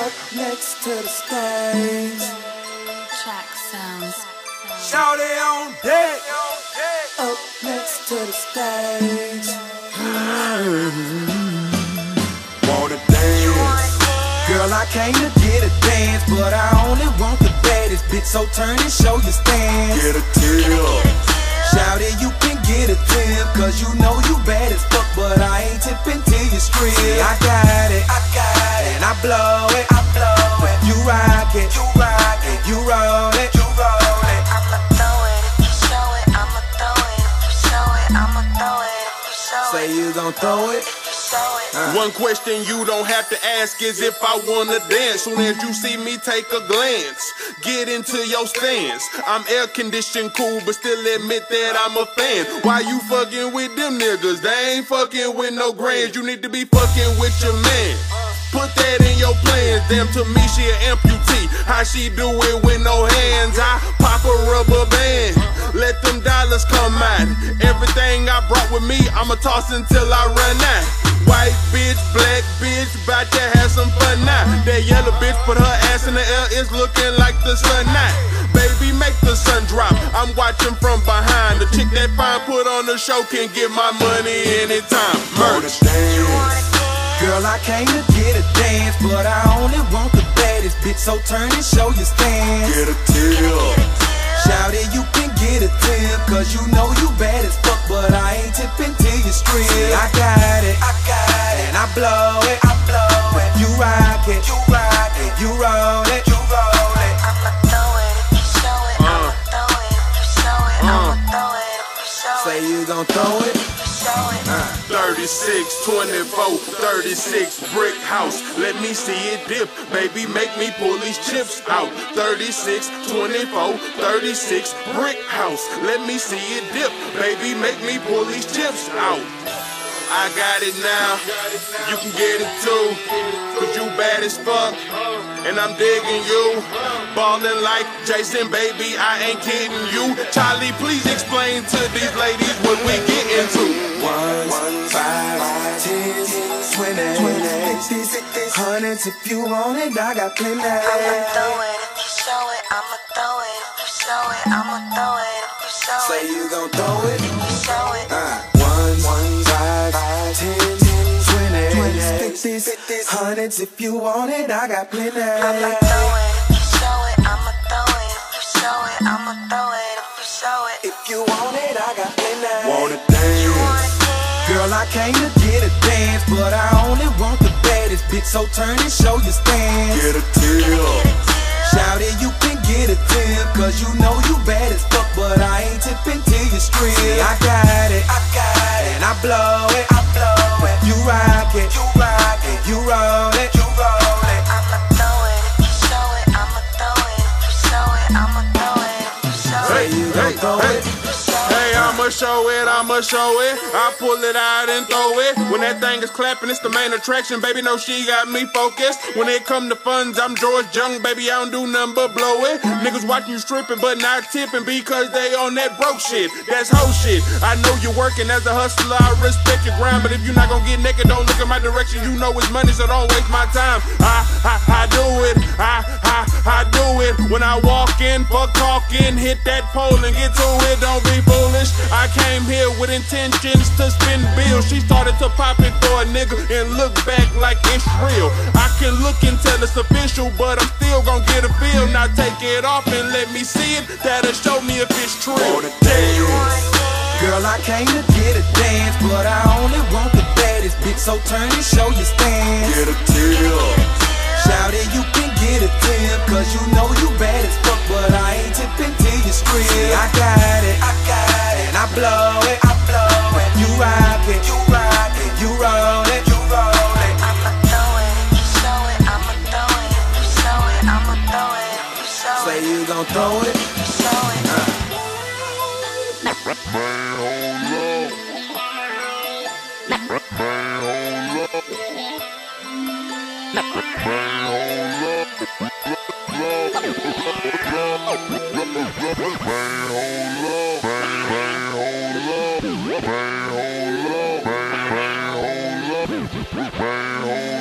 up next to the stage. Track sounds. Shawty on deck. Up next to the stage. Wanna dance? Girl, I came to get a dance, but I only want the baddest bitch. So turn and show your stance. Get a tip. Shawty, you can get a tip, cause you know you bad as fuck, but I ain't tipping till you strip. I got it, and I blow it, You rock it, you roll it, I'ma throw it if you show it. I'ma throw it if you show it. I'ma throw it if you show it. Say you gon' throw it. One question you don't have to ask is if I wanna dance. Soon as you see me take a glance, get into your stance. I'm air conditioned cool, but still admit that I'm a fan. Why you fucking with them niggas? They ain't fucking with no grands. You need to be fucking with your man. Put that in your plans. Damn, to me she an amputee. How she do it with no hands? I pop a rubber band, let them dollars come out. Everything I brought with me, I'ma toss until I run out. White bitch, black bitch, bout to have some fun now. That yellow bitch put her ass in the air, it's looking like the sun now. Baby, make the sun drop, I'm watching from behind. The chick that fine put on the show can get my money anytime. Murder. Girl, I came to get a dance, but I only want the baddest bitch. So turn and show your stance. Get a tip. Shawty, you can get a tip, cause you know you bad as fuck, but I ain't tipping till you strip. I got it, and I blow it, You rock it, you roll it, I'ma throw it if you show it. I'ma throw it if you show it. I'ma throw it if you show it. Say you gon' throw it. 36, 24, 36, brick house. Let me see it dip, baby, make me pull these chips out. 36, 24, 36, brick house. Let me see it dip, baby, make me pull these chips out. I got it now, you can get it too, cause you bad as fuck, and I'm digging you. Ballin' like Jason, baby, I ain't kidding you. Charlie, please explain to these ladies what we get into. 1s, 5s, 10s, 20s, 50s, 100s. If you want it, I got plenty. I'ma throw it if you show it. I'ma throw it if you show it. I'ma throw it if you show it. Say you gon' throw it. If you show it. 1s, 5s, 10s, 20s, 50s, 100s. If you want it, I got plenty. I'ma throw it if you show it. I'ma throw it if you show it. I'ma throw it if you show it. If you want it, I got plenty. Wanna dance? Girl, I came to get a dance, but I only want the baddest bitch. So turn and show your stance. Get a tip. Shawty, you can get a tip, cause you know you bad as fuck, but I ain't tipping till you strip. I got it, and I blow it, You rock it, you roll it, I'ma throw it if you show it. I'ma throw it if you show it. I'ma throw it if you show it. Say you gon' throw it. Hey, I'ma show it, I pull it out and throw it. When that thing is clapping, it's the main attraction. Baby, know she got me focused. When it come to funds, I'm George Young, baby, I don't do nothing but blow it. Niggas watching you stripping, but not tipping because they on that broke shit. That's hoe shit. I know you're working as a hustler, I respect your grind, but if you're not gonna get naked, don't look in my direction. You know it's money, so don't waste my time. I do it, I do it. When I walk in, fuck talking, hit that pole and get to it. Don't be foolish. I came here with intentions to spend bills. She started to pop it for a nigga and look back like it's real. I can look and tell it's official, but I'm still gon' get a feel. Now take it off and let me see it. That'll show me if it's true. Girl, I came to get a dance, but I only want the baddest bitch. So turn and show your stance. Get a tip. Shawty, you can get a tip, cause you know you bad as fuck, but I ain't tipping till you strip. I got it, and I blow it, You rock it, you roll it, I'ma throw it if you show it. I'ma throw it if you show it. I'ma throw it if you show it. Say you gon' throw it. If you show it. Hold up.